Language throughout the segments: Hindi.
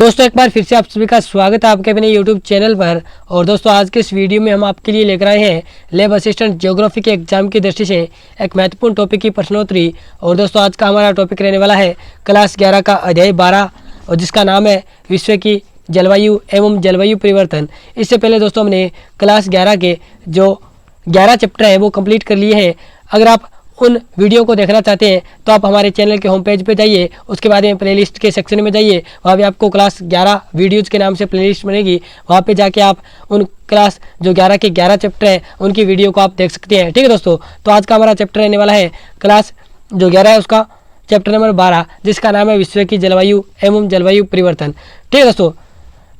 दोस्तों एक बार फिर से आप सभी का स्वागत है आपके अपने यूट्यूब चैनल पर। और दोस्तों आज के इस वीडियो में हम आपके लिए लेकर आए हैं लैब असिस्टेंट ज्योग्राफी के एग्जाम की दृष्टि से एक महत्वपूर्ण टॉपिक की प्रश्नोत्तरी। और दोस्तों आज का हमारा टॉपिक रहने वाला है क्लास 11 का अध्याय 12 और जिसका नाम है विश्व की जलवायु एवं जलवायु परिवर्तन। इससे पहले दोस्तों हमने क्लास 11 के जो 11 चैप्टर है वो कंप्लीट कर लिए हैं। अगर आप उन वीडियो को देखना चाहते हैं तो आप हमारे चैनल के होम पेज पे जाइए, उसके बाद में प्लेलिस्ट के सेक्शन में जाइए, वहाँ पे आपको क्लास 11 वीडियोज़ के नाम से प्लेलिस्ट बनेगी। वहाँ पे जाके आप उन क्लास जो 11 के 11 चैप्टर हैं उनकी वीडियो को आप देख सकते हैं। ठीक है दोस्तों, तो आज का हमारा चैप्टर रहने वाला है क्लास जो 11 है उसका चैप्टर नंबर 12 जिसका नाम है विश्व की जलवायु एवं जलवायु परिवर्तन। ठीक है दोस्तों,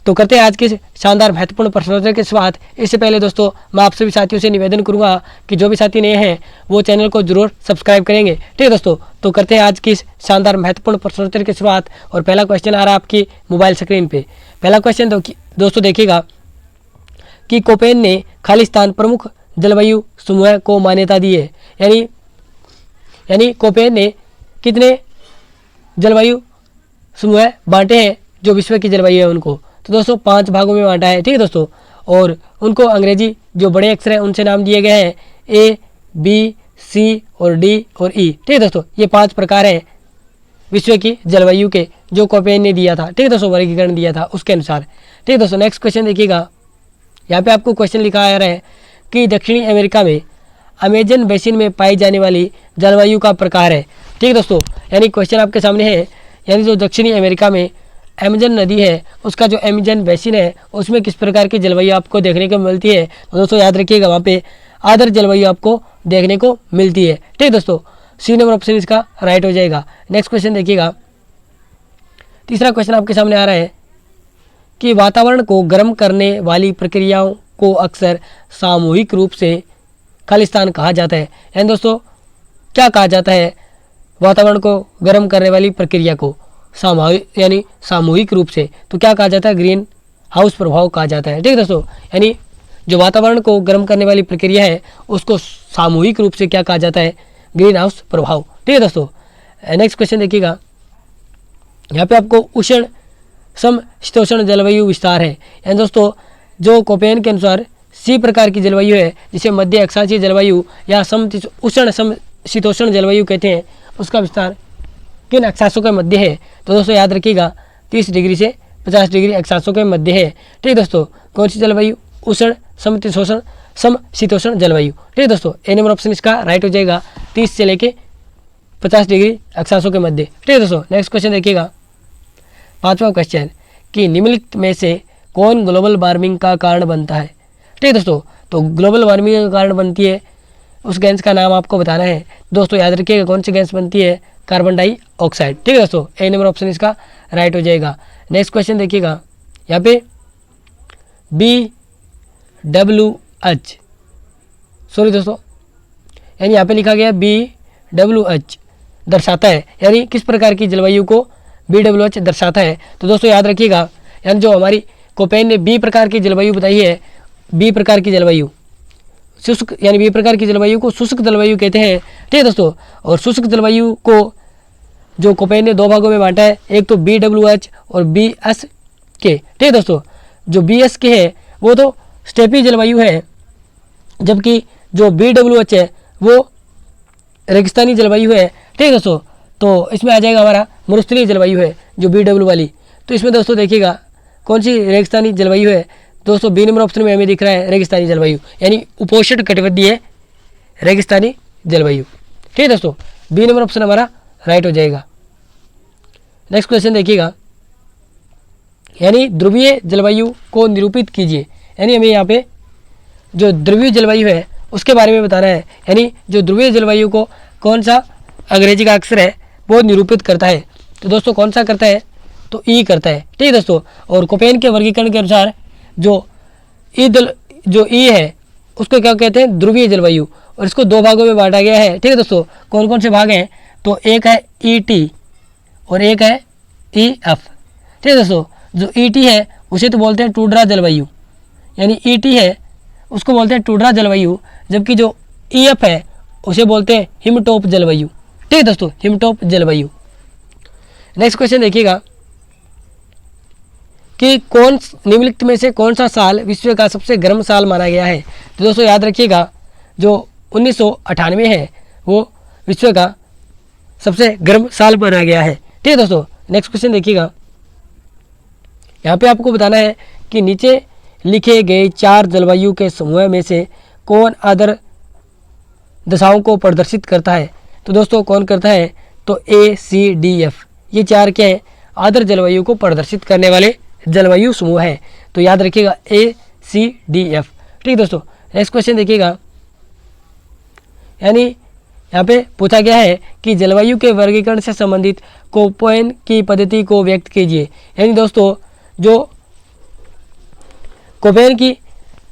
तो करते हैं आज की शानदार महत्वपूर्ण प्रश्नोत्तरी के शुरुआत। इससे पहले दोस्तों मैं आप सभी साथियों से निवेदन करूंगा कि जो भी साथी नए हैं वो चैनल को जरूर सब्सक्राइब करेंगे। ठीक है दोस्तों, तो करते हैं आज की शानदार महत्वपूर्ण प्रश्नोत्तरी की शुरुआत। और पहला क्वेश्चन आ रहा है आपकी मोबाइल स्क्रीन पे। पहला क्वेश्चन दोस्तों देखिएगा कि कोपेन ने खालिस्तान प्रमुख जलवायु समूह को मान्यता दी है। यानी कोपेन ने कितने जलवायु समूह बांटे हैं जो विश्व की जलवायु है उनको? तो दोस्तों 5 भागों में बांटा है। ठीक है दोस्तों, और उनको अंग्रेजी जो बड़े अक्षर हैं उनसे नाम दिए गए हैं ए, बी, सी और डी और ई। ठीक है दोस्तों, ये 5 प्रकार हैं विश्व की जलवायु के जो कोपेन ने दिया था। ठीक है दोस्तों, वर्गीकरण दिया था उसके अनुसार। ठीक है दोस्तों, नेक्स्ट क्वेश्चन देखिएगा। यहाँ पे आपको क्वेश्चन लिखा आ रहा है कि दक्षिणी अमेरिका में अमेजन बेसिन में पाई जाने वाली जलवायु का प्रकार है। ठीक है दोस्तों, यानी क्वेश्चन आपके सामने है, यानी जो दक्षिणी अमेरिका में अमेजन नदी है उसका जो अमेजन बेसिन है उसमें किस प्रकार की जलवायु आपको देखने को मिलती है। तो दोस्तों याद रखिएगा वहाँ पे आदर्श जलवायु आपको देखने को मिलती है। ठीक है दोस्तों, सी नंबर ऑप्शन इसका राइट हो जाएगा। नेक्स्ट क्वेश्चन देखिएगा। तीसरा क्वेश्चन आपके सामने आ रहा है कि वातावरण को गर्म करने वाली प्रक्रियाओं को अक्सर सामूहिक रूप से खालिस्तान कहा जाता है। यानी दोस्तों क्या कहा जाता है वातावरण को गर्म करने वाली प्रक्रिया को? सामूहिक रूप से तो क्या कहा जाता है? ग्रीन हाउस प्रभाव कहा जाता है। ठीक है दोस्तों, यानी जो वातावरण को गर्म करने वाली प्रक्रिया है उसको सामूहिक रूप से क्या कहा जाता है? ग्रीन हाउस प्रभाव। ठीक है दोस्तों, नेक्स्ट क्वेश्चन देखिएगा। यहाँ पे आपको उष्ण समशीतोष्ण जलवायु विस्तार है। यानी दोस्तों जो कोपेन के अनुसार सी प्रकार की जलवायु है जिसे मध्य अक्षांशीय जलवायु या उष्ण समशीतोष्ण जलवायु कहते हैं, उसका विस्तार किन अक्षांशों के मध्य है? तो दोस्तों याद रखिएगा 30 डिग्री से 50 डिग्री अक्षांशों के मध्य है। ठीक है दोस्तों, कौन सी जलवायु? उष्ण समशीतोष्ण जलवायु। ठीक है दोस्तों, ए नंबर ऑप्शन इसका राइट हो जाएगा, 30 से लेके 50 डिग्री अक्षांशों के मध्य। ठीक है दोस्तों, नेक्स्ट क्वेश्चन देखिएगा। 5वां क्वेश्चन कि निम्नलिखित में से कौन ग्लोबल वार्मिंग का कारण बनता है? ठीक है दोस्तों, तो ग्लोबल वार्मिंग का कारण बनती है उस गैस का नाम आपको बताना है। दोस्तों याद रखिएगा कौन सी गैस बनती है? Carbon dioxide. ठीक है दोस्तों, ए नंबर ऑप्शन इसका राइट हो जाएगा। नेक्स्ट क्वेश्चन देखिएगा। यहाँ पे BWH सॉरी दोस्तों, यानी यहाँ पे लिखा गया BWH दर्शाता है, यानी किस प्रकार की जलवायु को BWH दर्शाता है? तो दोस्तों याद रखिएगा, यानी जो हमारी कोपेन ने बी प्रकार की जलवायु बताई है, बी प्रकार की जलवायु शुष्क, यानी बी प्रकार की जलवायु को शुष्क जलवायु कहते हैं। ठीक है दोस्तों, और शुष्क जलवायु को जो कोपेन ने 2 भागों में बांटा है, एक तो BWH और BSK। ठीक है दोस्तों, जो BSK है वो तो स्टेपी जलवायु है, जबकि जो BWH है वो रेगिस्तानी जलवायु है। ठीक है दोस्तों, तो इसमें आ जाएगा हमारा मरुस्थलीय जलवायु है जो BW वाली। तो इसमें दोस्तों देखिएगा कौन सी रेगिस्तानी जलवायु है? दोस्तों बी नंबर ऑप्शन में हमें दिख रहा है रेगिस्तानी जलवायु, यानी उपोष्ण कटिबंधीय रेगिस्तानी जलवायु। ठीक है दोस्तों, बी नंबर ऑप्शन हमारा राइट हो जाएगा। नेक्स्ट क्वेश्चन देखिएगा, यानी ध्रुवीय जलवायु को निरूपित कीजिए। यानी हमें यहाँ पे जो ध्रुवीय जलवायु है उसके बारे में बताना है, यानी जो ध्रुवीय जलवायु को कौन सा अंग्रेजी का अक्षर है वो निरूपित करता है। तो दोस्तों कौन सा करता है? तो ई करता है। ठीक है दोस्तों, और कोपेन के वर्गीकरण के अनुसार जो ई है उसको क्या कहते हैं? ध्रुवीय जलवायु, और इसको 2 भागों में बांटा गया है। ठीक है दोस्तों, कौन कौन से भाग हैं? तो एक है ET और एक है EF। ठीक है दोस्तों, जो ET है उसे तो बोलते हैं टुंड्रा जलवायु, यानी ET है उसको बोलते हैं टुंड्रा जलवायु, जबकि जो EF है उसे बोलते हैं हिमटॉप जलवायु। ठीक है दोस्तों, हिमटॉप जलवायु। नेक्स्ट क्वेश्चन देखिएगा। कि निम्नलिखित में से कौन सा साल विश्व का सबसे गर्म साल माना गया है। तो दोस्तों याद रखिएगा, जो 1998 है वो विश्व का सबसे गर्म साल माना गया है। ठीक है दोस्तों, नेक्स्ट क्वेश्चन देखिएगा। यहाँ पे आपको बताना है कि नीचे लिखे गए 4 जलवायु के समूह में से कौन आदर दशाओं को प्रदर्शित करता है। तो दोस्तों कौन करता है, तो ACDF, ये 4 क्या है, आदर जलवायु को प्रदर्शित करने वाले जलवायु समूह है। तो याद रखिएगा ACDF। ठीक दोस्तों, नेक्स्ट क्वेश्चन देखिएगा। यानी यहाँ पे पूछा गया है कि जलवायु के वर्गीकरण से संबंधित कोपेन की पद्धति को व्यक्त कीजिए। यानी दोस्तों जो कोपेन की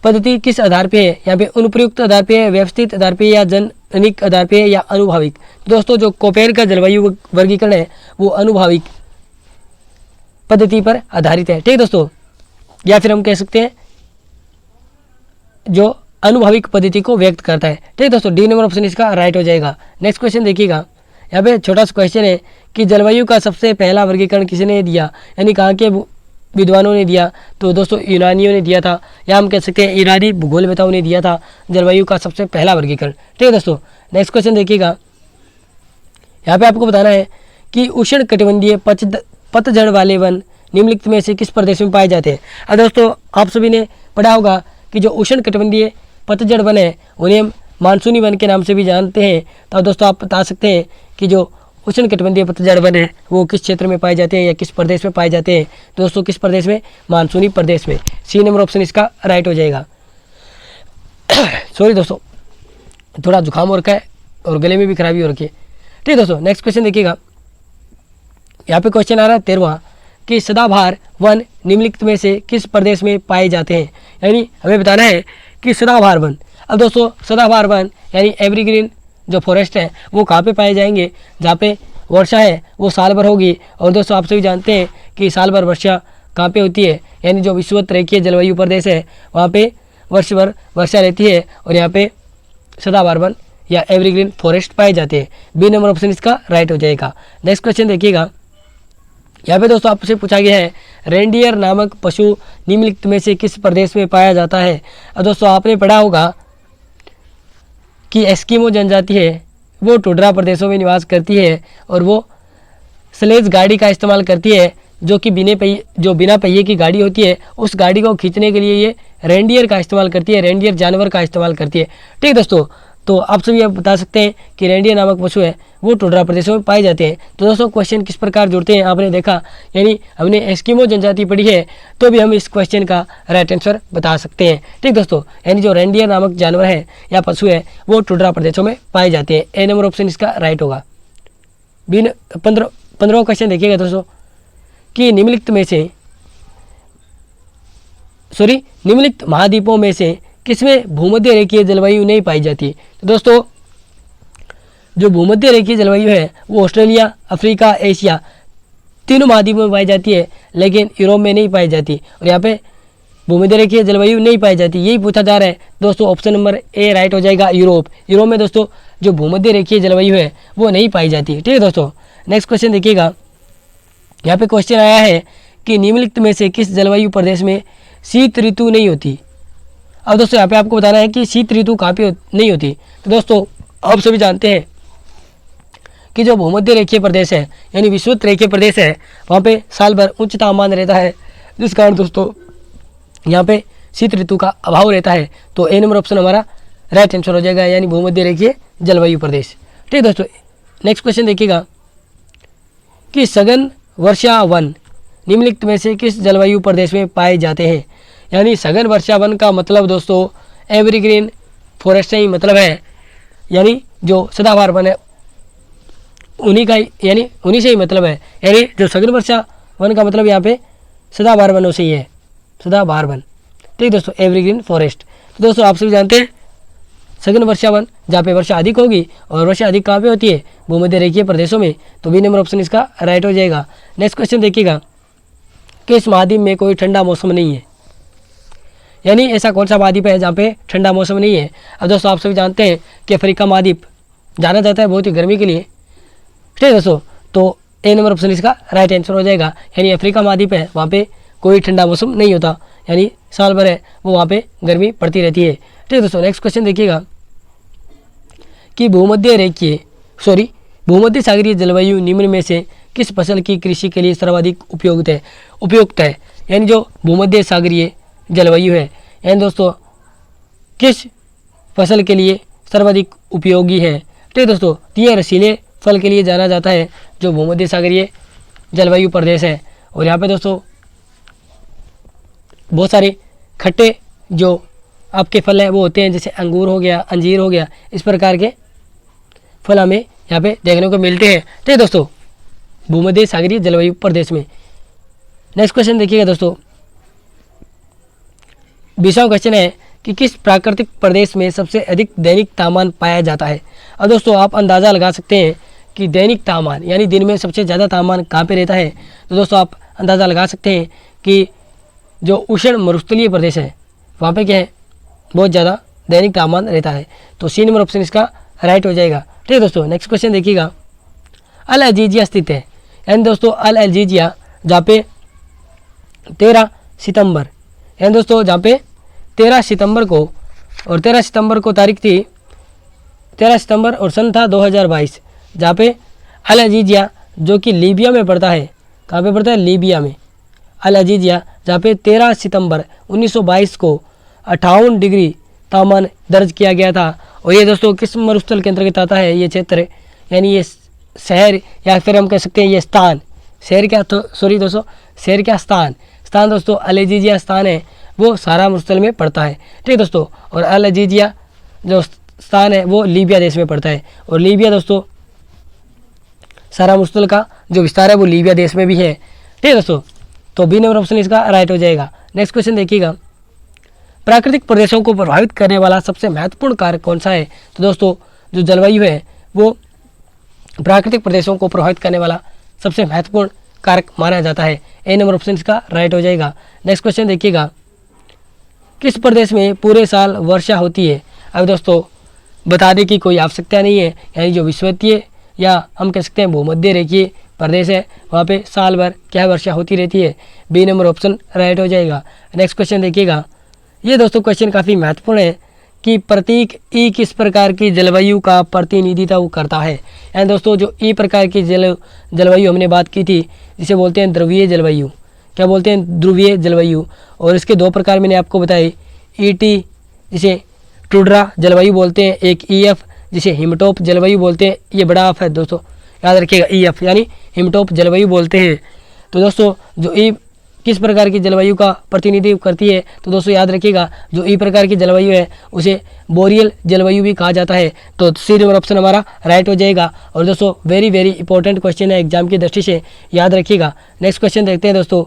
पद्धति किस आधार पे है, यहाँ पे अनुप्रयुक्त आधार पे है, व्यवस्थित आधार पे या जननिक आधार पे है या अनुभाविक। दोस्तों जो कोपेन का जलवायु वर्गीकरण है वो अनुभाविक पद्धति पर आधारित है। ठीक दोस्तों, या फिर हम कह सकते हैं जो अनुभाविक पद्धति को व्यक्त करता है। ठीक दोस्तों, डी नंबर ऑप्शन इसका राइट हो जाएगा। नेक्स्ट क्वेश्चन देखिएगा। यहाँ पे छोटा सा क्वेश्चन है कि जलवायु का सबसे पहला वर्गीकरण किसने दिया, यानी कहाँ के विद्वानों ने दिया। तो दोस्तों यूनानियों ने दिया था, या हम कह सकते हैं ईरानी भूगोलवेताओं ने दिया था जलवायु का सबसे पहला वर्गीकरण। ठीक है दोस्तों, नेक्स्ट क्वेश्चन देखिएगा। यहाँ पे आपको बताना है कि उष्ण कटिबंधीय पतझड़ वाले वन निम्नलिखित में से किस प्रदेश में पाए जाते हैं। अब दोस्तों आप सभी ने पढ़ा होगा कि जो उष्ण कटिबंधीय पतझड़ वन है उन्हें हम मानसूनी वन के नाम से भी जानते हैं। तो दोस्तों आप बता सकते हैं कि जो उष्ण कटिबंधीय पतझड़ वन है वो किस क्षेत्र में पाए जाते हैं या किस प्रदेश में पाए जाते हैं। दोस्तों किस प्रदेश में, मानसूनी प्रदेश में। सी नंबर ऑप्शन इसका राइट हो जाएगा। सॉरी दोस्तों, थोड़ा जुकाम हो रखा है और गले में भी खराबी हो रखी है। ठीक है दोस्तों, नेक्स्ट क्वेश्चन देखिएगा। यहाँ पे क्वेश्चन आ रहा है 13वां कि सदाबहार वन निम्नलिखित में से किस प्रदेश में पाए जाते हैं। यानी हमें बताना है कि सदाबहार वन। अब दोस्तों सदाबहार वन यानी एवरग्रीन जो फॉरेस्ट है वो कहाँ पे पाए जाएंगे, जहाँ पे वर्षा है वो साल भर होगी। और दोस्तों आप सभी जानते हैं कि साल भर वर्षा कहाँ पे होती है, यानी जो विषुवत रेखीय जलवायु प्रदेश है वहाँ पे वर्ष भर वर्षा रहती है और यहाँ पे सदाबहार वन या एवरग्रीन फॉरेस्ट पाए जाते हैं। बी नंबर ऑप्शन इसका राइट हो जाएगा। नेक्स्ट क्वेश्चन देखिएगा। यहाँ पे दोस्तों आपसे पूछा गया है रेंडियर नामक पशु निम्नलिखित में से किस प्रदेश में पाया जाता है। और दोस्तों आपने पढ़ा होगा कि एस्किमो जनजाति है वो टुंड्रा प्रदेशों में निवास करती है और वो स्लेज गाड़ी का इस्तेमाल करती है, जो कि बिना पहिए की गाड़ी होती है। उस गाड़ी को खींचने के लिए ये रेंडियर का इस्तेमाल करती है, रेंडियर जानवर का इस्तेमाल करती है। ठीक दोस्तों, तो आप सभी आप बता सकते हैं कि रेंडियर नामक पशु है वो टुंड्रा प्रदेशों में पाए जाते हैं। तो दोस्तों क्वेश्चन किस प्रकार जुड़ते हैं आपने देखा, यानी हमने एस्किमो जनजाति पढ़ी है तो भी हम इस क्वेश्चन का राइट आंसर बता सकते हैं। ठीक दोस्तों, यानी जो रेंडियर नामक जानवर है या पशु है वो टुंड्रा प्रदेशों में पाए जाते हैं। ए नंबर ऑप्शन इसका राइट होगा। 15वां क्वेश्चन देखिएगा दोस्तों कि निम्नलिखित महाद्वीपों में से किसमें भूमध्य रेखीय जलवायु नहीं पाई जाती। तो दोस्तों जो भूमध्य रेखीय जलवायु है वो ऑस्ट्रेलिया, अफ्रीका, एशिया तीनों महाद्वीपों में पाई जाती है, लेकिन यूरोप में नहीं पाई जाती। और यहाँ पे भूमध्य रेखीय जलवायु नहीं पाई जाती, यही पूछा जा रहा है। दोस्तों ऑप्शन नंबर ए राइट हो जाएगा, यूरोप। यूरोप में दोस्तों जो भूमध्य रेखीय जलवायु है वो नहीं पाई जाती। ठीक है दोस्तों, नेक्स्ट क्वेश्चन देखिएगा। यहाँ पे क्वेश्चन आया है कि निम्नलिखित में से किस जलवायु प्रदेश में शीत ऋतु नहीं होती। अब दोस्तों यहाँ पे आपको बताना है कि शीत ऋतु कहाँ पे नहीं होती। तो दोस्तों आप सभी जानते हैं कि जो भूमध्य रेखीय प्रदेश है यानी विषुवत रेखीय प्रदेश है वहाँ पे साल भर उच्च तापमान रहता है, जिस कारण दोस्तों यहाँ पे शीत ऋतु का अभाव रहता है। तो ए नंबर ऑप्शन हमारा राइट आंसर हो जाएगा, यानी भूमध्य रेखीय जलवायु प्रदेश। ठीक है दोस्तों, नेक्स्ट क्वेश्चन देखिएगा कि सघन वर्षा वन निम्नलिखित में से किस जलवायु प्रदेश में पाए जाते हैं। यानी सघन वर्षा वन का मतलब दोस्तों एवरग्रीन फॉरेस्ट से ही मतलब है, यानी जो सदाबहार वन है उन्हीं से ही मतलब है। यानी जो सघन वर्षा वन का मतलब यहाँ पे सदाबहार वनों से ही है, सदाबहार वन। ठीक दोस्तों, एवरग्रीन फॉरेस्ट। तो दोस्तों आप सभी जानते हैं सघन वर्षा वन जहाँ पे वर्षा अधिक होगी, और वर्षा अधिक कहाँ पे होती है, भूमध्य रेखीय प्रदेशों में। तो बी नंबर ऑप्शन इसका राइट हो जाएगा। नेक्स्ट क्वेश्चन देखिएगा कि इस महाद्वीप में कोई ठंडा मौसम नहीं है, यानी ऐसा कौन सा महाद्वीप है जहाँ पे ठंडा मौसम नहीं है। अब दोस्तों आप सभी जानते हैं कि अफ्रीका महाद्वीप जाना जाता है बहुत ही गर्मी के लिए। ठीक है दोस्तों, तो ए नंबर ऑप्शन इसका राइट आंसर हो जाएगा, यानी अफ्रीका महाद्वीप है वहाँ पे कोई ठंडा मौसम नहीं होता, यानी साल भर है वो वहाँ पे गर्मी पड़ती रहती है। ठीक है दोस्तों, नेक्स्ट क्वेश्चन देखिएगा कि भूमध्य सागरीय जलवायु निम्न में से किस फसल की कृषि के लिए सर्वाधिक उपयुक्त है। यानी जो भूमध्य सागरीय जलवायु है, यानी दोस्तों किस फसल के लिए सर्वाधिक उपयोगी है। ठीक है दोस्तों, ये रसीले फल के लिए जाना जाता है जो भूमध्य सागरीय जलवायु प्रदेश है। और यहाँ पे दोस्तों बहुत सारे खट्टे जो आपके फल हैं वो होते हैं, जैसे अंगूर हो गया, अंजीर हो गया, इस प्रकार के फल हमें यहाँ पे देखने को मिलते हैं। ठीक है दोस्तों, भूमध्य सागरीय जलवायु प्रदेश में। नेक्स्ट क्वेश्चन देखिएगा दोस्तों, 20वां क्वेश्चन है कि किस प्राकृतिक प्रदेश में सबसे अधिक दैनिक तापमान पाया जाता है। अब दोस्तों आप अंदाज़ा लगा सकते हैं कि दैनिक तापमान यानी दिन में सबसे ज़्यादा तापमान कहाँ पे रहता है। तो दोस्तों आप अंदाज़ा लगा सकते हैं कि जो उष्ण मरुस्थलीय प्रदेश है वहाँ पे क्या है, बहुत ज़्यादा दैनिक तापमान रहता है। तो सी नंबर ऑप्शन इसका राइट हो जाएगा। ठीक है दोस्तों, नेक्स्ट क्वेश्चन देखिएगा, अल अजीजिया स्थित है। यानी दोस्तों अल अजीजिया जहाँ पे 13 सितंबर, यानी दोस्तों जहाँ पे 13 सितंबर को, और 13 सितंबर को तारीख थी 13 सितंबर और सन था 2022, जहाँ पे अल अजीजिया जो कि लीबिया में पड़ता है। कहाँ पे पड़ता है? लीबिया में। अल अजीजिया जहाँ पे 13 सितंबर 1922 को 58 डिग्री तापमान दर्ज किया गया था। और ये दोस्तों किस मरुस्थल के अंतर्गत आता है ये क्षेत्र, यानी ये शहर या फिर हम कह सकते हैं ये स्थान, शहर क्या तो सॉरी दोस्तों शहर क्या स्थान दोस्तों अल अजीजिया स्थान है वो सारा मरुस्थल में पड़ता है। ठीक है दोस्तों, और अल अजीजिया जो स्थान है वो लीबिया देश में पड़ता है। और लीबिया दोस्तों सारा मरुस्थल का जो विस्तार है वो लीबिया देश में भी है। ठीक है दोस्तों, तो बी नंबर ऑप्शन इसका राइट हो जाएगा। नेक्स्ट क्वेश्चन देखिएगा, प्राकृतिक प्रदेशों को प्रभावित करने वाला सबसे महत्वपूर्ण कारक कौन सा है। तो दोस्तों जो जलवायु है वो प्राकृतिक प्रदेशों को प्रभावित करने वाला सबसे महत्वपूर्ण कारक माना जाता है। ए नंबर ऑप्शन इसका राइट हो जाएगा। नेक्स्ट क्वेश्चन देखिएगा, किस प्रदेश में पूरे साल वर्षा होती है। अब दोस्तों बताने की कोई आवश्यकता नहीं है, यानी जो विषुवतीय या हम कह सकते हैं भूमध्य रेखीय प्रदेश है वहाँ पे साल भर क्या वर्षा होती रहती है। बी नंबर ऑप्शन राइट हो जाएगा। नेक्स्ट क्वेश्चन देखिएगा, ये दोस्तों क्वेश्चन काफ़ी महत्वपूर्ण है कि प्रतीक ई किस प्रकार की जलवायु का प्रतिनिधित्व करता है। यानी दोस्तों जो ई प्रकार की जलवायु हमने बात की थी जिसे बोलते हैं ध्रुवीय जलवायु, क्या बोलते हैं? ध्रुवीय जलवायु। और इसके दो प्रकार मैंने आपको बताए, ईटी जिसे टुड्रा जलवायु बोलते हैं, एक ईएफ जिसे हिमटॉप जलवायु बोलते हैं। ये बड़ा एफ है दोस्तों, याद रखिएगा, ईएफ यानी हिमटॉप जलवायु बोलते हैं। तो दोस्तों जो ई किस प्रकार की जलवायु का प्रतिनिधित्व करती है, तो दोस्तों याद रखिएगा जो ई प्रकार की जलवायु है उसे बोरियल जलवायु भी कहा जाता है। तो सी नंबर ऑप्शन हमारा राइट हो जाएगा। और दोस्तों वेरी वेरी इंपॉर्टेंट क्वेश्चन है एग्जाम की दृष्टि से, याद रखिएगा। नेक्स्ट क्वेश्चन देखते हैं दोस्तों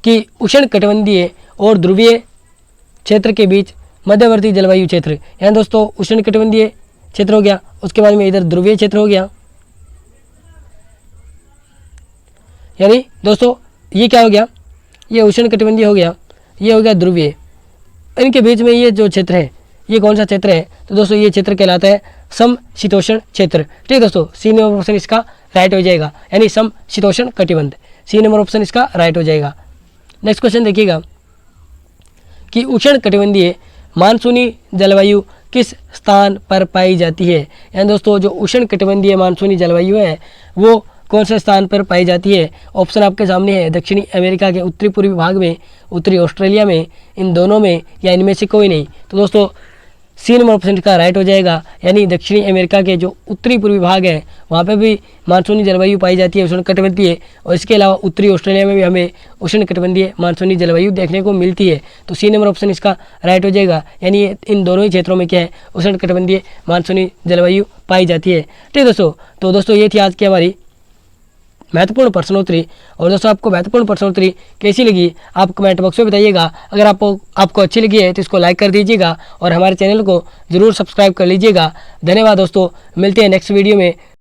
कि उष्णकटिबंधीय और ध्रुवीय क्षेत्र के बीच मध्यवर्ती जलवायु क्षेत्र, यानी दोस्तों उष्णकटिबंधीय क्षेत्र हो गया, उसके बाद में इधर ध्रुवीय क्षेत्र हो गया, यानी दोस्तों ये क्या हो गया, ये उष्णकटिबंधीय हो गया, ये हो गया ध्रुवीय। इनके बीच में ये जो क्षेत्र है ये कौन सा क्षेत्र है, तो दोस्तों ये क्षेत्र कहलाता है समशीतोष्ण क्षेत्र। ठीक है दोस्तों, सी नंबर ऑप्शन इसका राइट हो जाएगा, यानी समशीतोष्ण कटिबंध। सी नंबर ऑप्शन इसका राइट हो जाएगा। नेक्स्ट क्वेश्चन देखिएगा कि उष्णकटिबंधीय मानसूनी जलवायु किस स्थान पर पाई जाती है। यानी दोस्तों जो उष्णकटिबंधीय मानसूनी जलवायु है वो कौन से स्थान पर पाई जाती है। ऑप्शन आपके सामने है, दक्षिणी अमेरिका के उत्तरी पूर्वी भाग में, उत्तरी ऑस्ट्रेलिया में, इन दोनों में, या इनमें से कोई नहीं। तो दोस्तों सी नंबर ऑप्शन का राइट हो जाएगा, यानी दक्षिणी अमेरिका के जो उत्तरी पूर्वी भाग है वहाँ पे भी मानसूनी जलवायु पाई जाती है उष्णकटिबंधीय। और इसके अलावा उत्तरी ऑस्ट्रेलिया में भी हमें उष्णकटिबंधीय मानसूनी जलवायु देखने को मिलती है। तो सी नंबर ऑप्शन इसका राइट हो जाएगा, यानी इन दोनों ही क्षेत्रों में क्या है, उष्णकटिबंधीय मानसूनी जलवायु पाई जाती है। ठीक है दोस्तों, तो दोस्तों ये थी आज की हमारी महत्वपूर्ण प्रश्नोत्तरी। और दोस्तों आपको महत्वपूर्ण प्रश्नोत्तरी कैसी लगी आप कमेंट बॉक्स में बताइएगा। अगर आपको अच्छी लगी है तो इसको लाइक कर दीजिएगा और हमारे चैनल को जरूर सब्सक्राइब कर लीजिएगा। धन्यवाद दोस्तों, मिलते हैं नेक्स्ट वीडियो में।